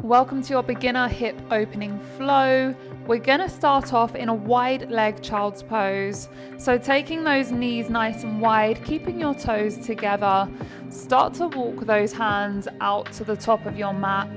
Welcome to your beginner hip opening flow. We're going to start off in a wide leg child's pose. So taking those knees nice and wide, keeping your toes together. Start to walk those hands out to the top of your mat,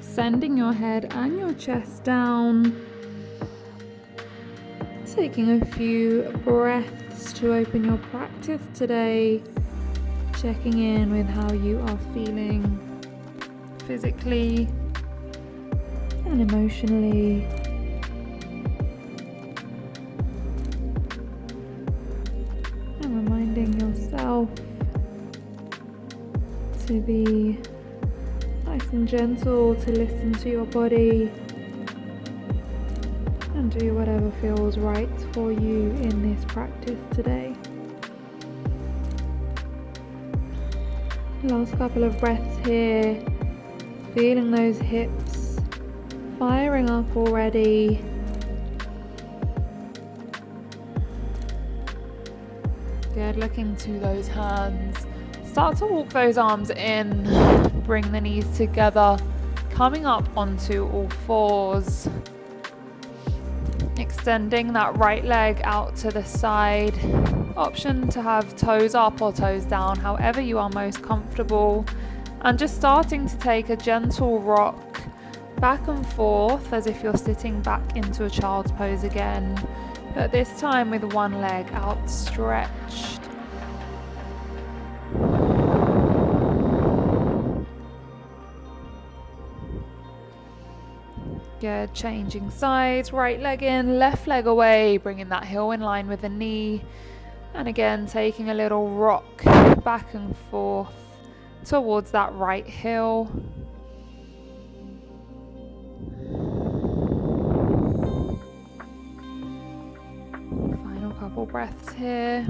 sending your head and your chest down. Taking a few breaths to open your practice today. Checking in with how you are feeling physically and emotionally. And reminding yourself to be nice and gentle, to listen to your body and do whatever feels right for you in this practice today. Last couple of breaths here, feeling those hips firing up already. Good, looking to those hands. Start to walk those arms in, bring the knees together, coming up onto all fours. Extending that right leg out to the side. Option to have toes up or toes down, however you are most comfortable. And just starting to take a gentle rock back and forth as if you're sitting back into a child's pose again, but this time with one leg outstretched. Good, changing sides, right leg in, left leg away, bringing that heel in line with the knee. And again, taking a little rock back and forth towards that right heel. Final couple breaths here.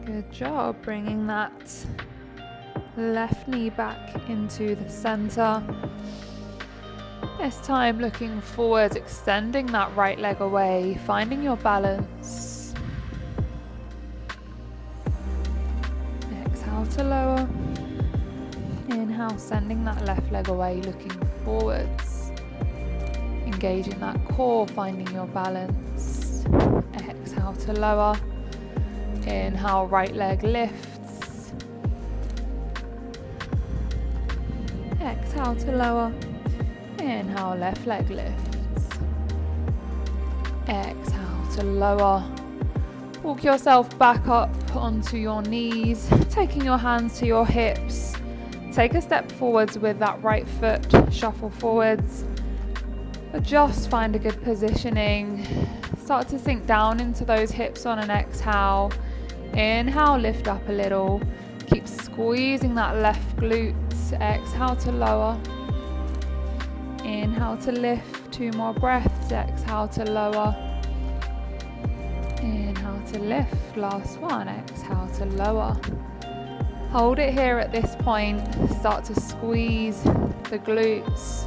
Good job, bringing that left knee back into the center. This time looking forward, extending that right leg away, finding your balance. Exhale to lower. Inhale, sending that left leg away, looking forwards. Engaging that core, finding your balance. Exhale to lower. Inhale, right leg lifts. Exhale to lower. Inhale, left leg lifts. Exhale to lower. Walk yourself back up onto your knees, taking your hands to your hips. Take a step forwards with that right foot, shuffle forwards. Adjust, find a good positioning. Start to sink down into those hips on an exhale. Inhale, lift up a little. Keep squeezing that left glute. Exhale to lower. Inhale to lift, 2 more breaths. Exhale to lower. Inhale to lift, last one. Exhale to lower. Hold it here at this point. Start to squeeze the glutes.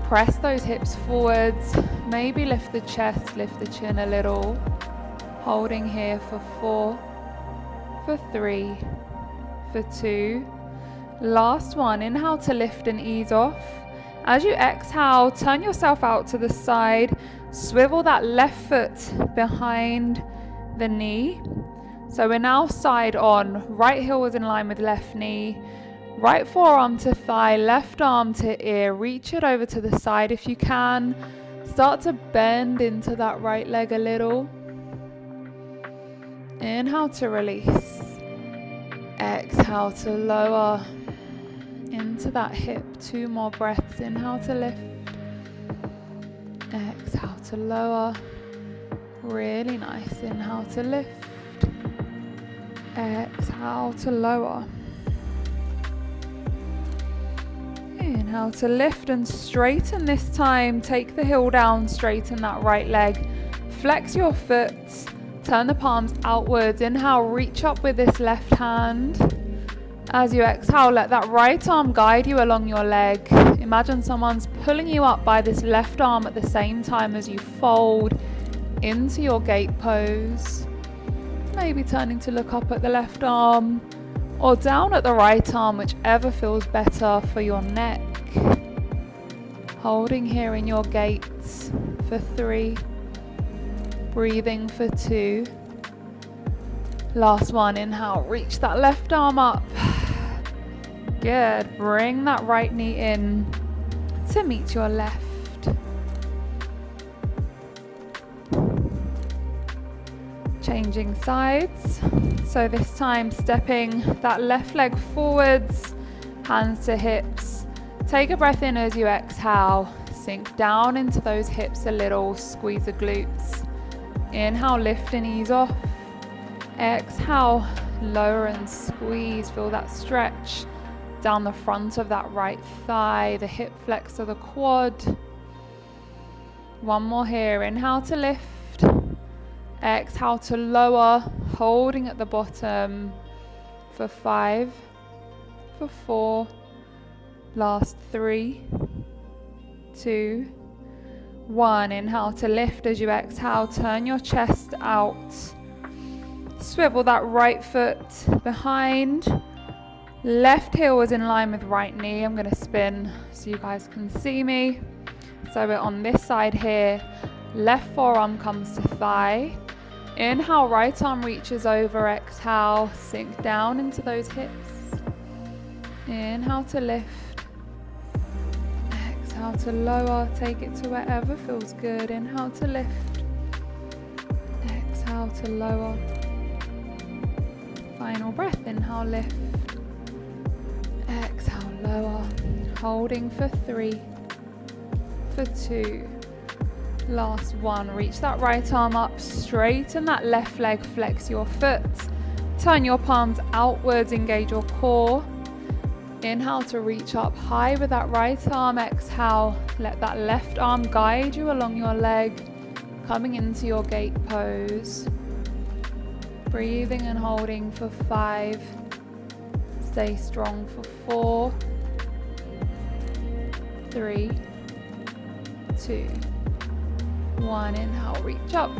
Press those hips forwards. Maybe lift the chest, lift the chin a little. Holding here for 4, for 3, for 2. Last one. Inhale to lift and ease off. As you exhale, turn yourself out to the side. Swivel that left foot behind the knee. So we're now side on. Right heel is in line with left knee. Right forearm to thigh, left arm to ear. Reach it over to the side if you can. Start to bend into that right leg a little. Inhale to release. Exhale to lower into that hip. 2 more breaths. Inhale to lift. Exhale to lower. Really nice. Inhale to lift. Exhale to lower. Inhale to lift and straighten this time. Take the heel down, straighten that right leg. Flex your foot. Turn the palms outwards. Inhale, reach up with this left hand. As you exhale, let that right arm guide you along your leg. Imagine someone's pulling you up by this left arm at the same time as you fold into your gate pose. Maybe turning to look up at the left arm or down at the right arm, whichever feels better for your neck. Holding here in your gates for 3. Breathing for 2. Last one, inhale, reach that left arm up. Good, bring that right knee in to meet your left. Changing sides. So this time stepping that left leg forwards, hands to hips. Take a breath in as you exhale. Sink down into those hips a little, squeeze the glutes. Inhale, lift and ease off. Exhale, lower and squeeze. Feel that stretch down the front of that right thigh, the hip flex of the quad. One more here. Inhale to lift. Exhale to lower, holding at the bottom for 5, for 4, last 3, 2, 1. Inhale to lift as you exhale, turn your chest out. Swivel that right foot behind. Left heel is in line with right knee. I'm going to spin so you guys can see me. So we're on this side here. Left forearm comes to thigh. Inhale, right arm reaches over. Exhale, sink down into those hips. Inhale to lift. Exhale to lower. Take it to wherever feels good. Inhale to lift. Exhale to lower. Final breath. Inhale, lift. Exhale, lower. Holding for 3, for 2. Last one. Reach that right arm up, straighten that left leg, flex your foot. Turn your palms outwards, engage your core. Inhale to reach up high with that right arm. Exhale, let that left arm guide you along your leg, coming into your gate pose. Breathing and holding for 5. Stay strong for 4, 3, 2, 1. Inhale, reach up.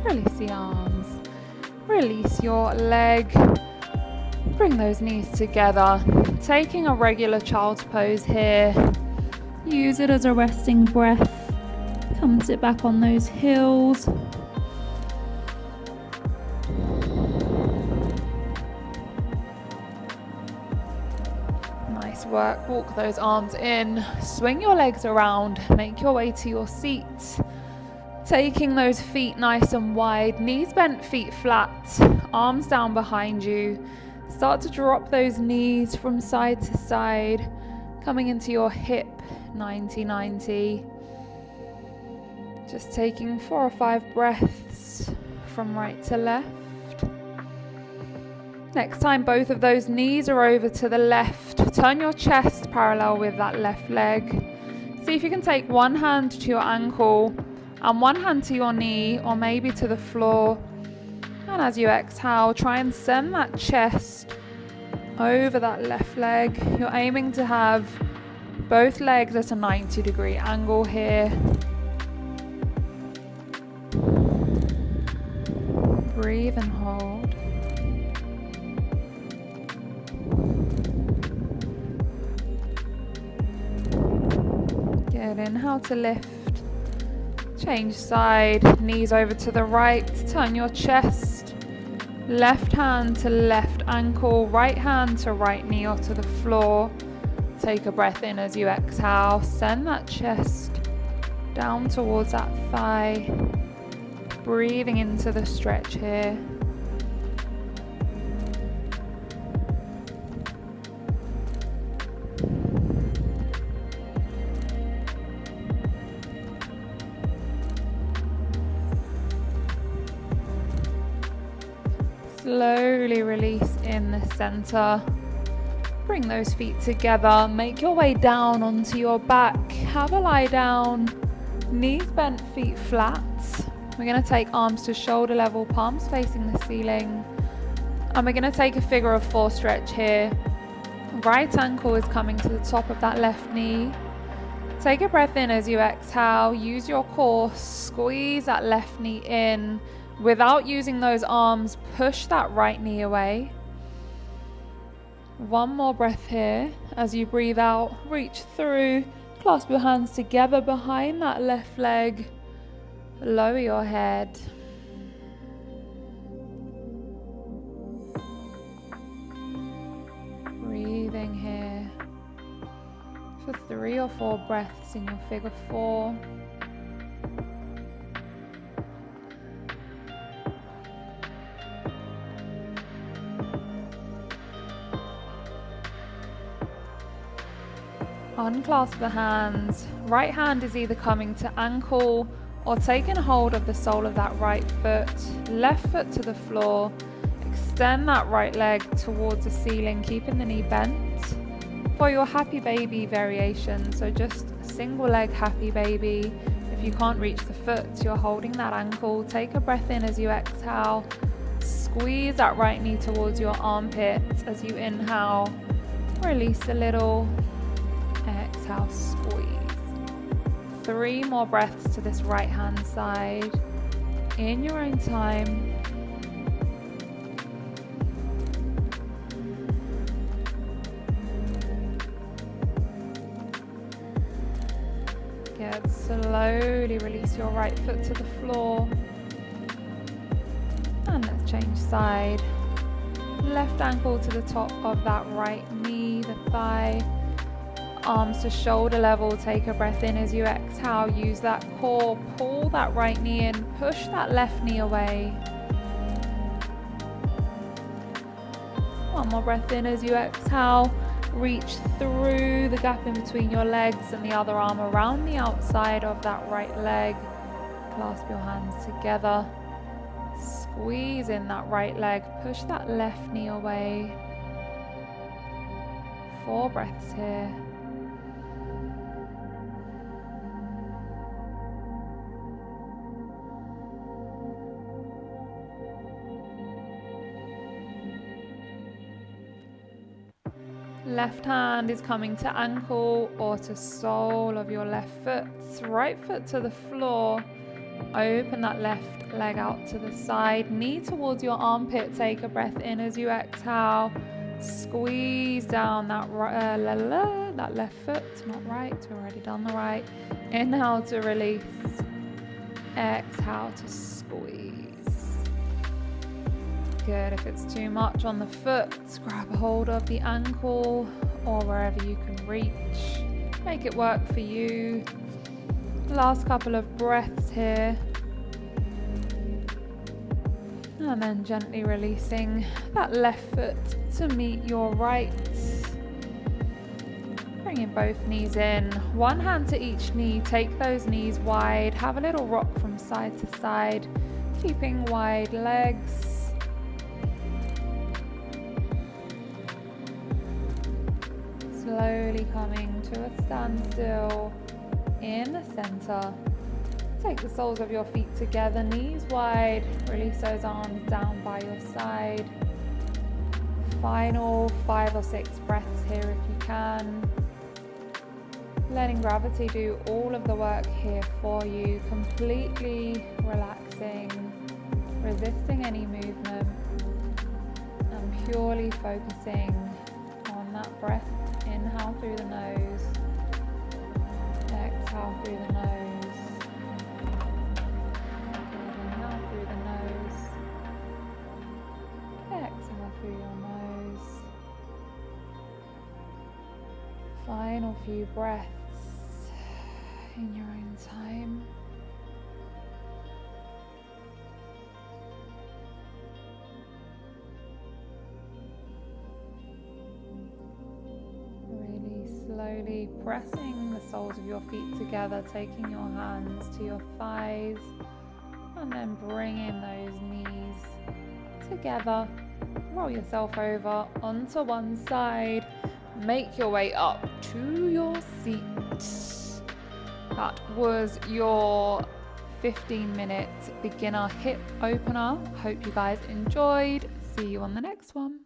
Release the arms. Release your leg. Bring those knees together. Taking a regular child's pose here. Use it as a resting breath. Come sit back on those heels. Nice work. Walk those arms in. Swing your legs around. Make your way to your seat. Taking those feet nice and wide, knees bent, feet flat, arms down behind you. Start to drop those knees from side to side, coming into your hip 90-90. Just taking 4 or 5 breaths from right to left. Next time both of those knees are over to the left, turn your chest parallel with that left leg. See if you can take one hand to your ankle and one hand to your knee, or maybe to the floor. And as you exhale, try and send that chest over that left leg. You're aiming to have both legs at a 90-degree angle here. Breathe and hold. Good. Inhale to lift. Change side, knees over to the right, turn your chest, left hand to left ankle, right hand to right knee or to the floor. Take a breath in as you exhale, send that chest down towards that thigh, breathing into the stretch here. Slowly release in the center. Bring those feet together. Make your way down onto your back. Have a lie down. Knees bent, feet flat. We're going to take arms to shoulder level, palms facing the ceiling. And we're going to take a figure of 4 stretch here. Right ankle is coming to the top of that left knee. Take a breath in as you exhale. Use your core. Squeeze that left knee in. Without using those arms, push that right knee away. One more breath here. As you breathe out, reach through, clasp your hands together behind that left leg, lower your head. Breathing here for 3 or 4 breaths in your figure 4. Unclasp the hands. Right hand is either coming to ankle or taking hold of the sole of that right foot. Left foot to the floor. Extend that right leg towards the ceiling, keeping the knee bent. For your happy baby variation, so just a single leg happy baby. If you can't reach the foot, you're holding that ankle. Take a breath in as you exhale. Squeeze that right knee towards your armpit as you inhale. Release a little. Exhale, squeeze. 3 more breaths to this right hand side in your own time. Good. Slowly release your right foot to the floor. And let's change side. Left ankle to the top of that right knee, the thigh. Arms to shoulder level. Take a breath in as you exhale. Use that core. Pull that right knee in. Push that left knee away. One more breath in as you exhale. Reach through the gap in between your legs and the other arm around the outside of that right leg. Clasp your hands together. Squeeze in that right leg. Push that left knee away. 4 breaths here. Left hand is coming to ankle or to sole of your left foot. Right foot to the floor. Open that left leg out to the side. Knee towards your armpit. Take a breath in as you exhale. Squeeze down that that left foot. Not right. We've already done the right. Inhale to release. Exhale to squeeze. Good. If it's too much on the foot, grab a hold of the ankle or wherever you can reach. Make it work for you. Last couple of breaths here. And then gently releasing that left foot to meet your right. Bringing both knees in. One hand to each knee. Take those knees wide. Have a little rock from side to side. Keeping wide legs. Slowly coming to a standstill in the center. Take the soles of your feet together, knees wide. Release those arms down by your side. Final 5 or 6 breaths here if you can. Letting gravity do all of the work here for you. Completely relaxing, resisting any movement, and purely focusing on that breath. Inhale through the nose, exhale through the nose, inhale through the nose, exhale through your nose. Final few breaths in your own time. Slowly pressing the soles of your feet together, taking your hands to your thighs, and then bringing those knees together. Roll yourself over onto one side. Make your way up to your seat. That was your 15-minute beginner hip opener. Hope you guys enjoyed. See you on the next one.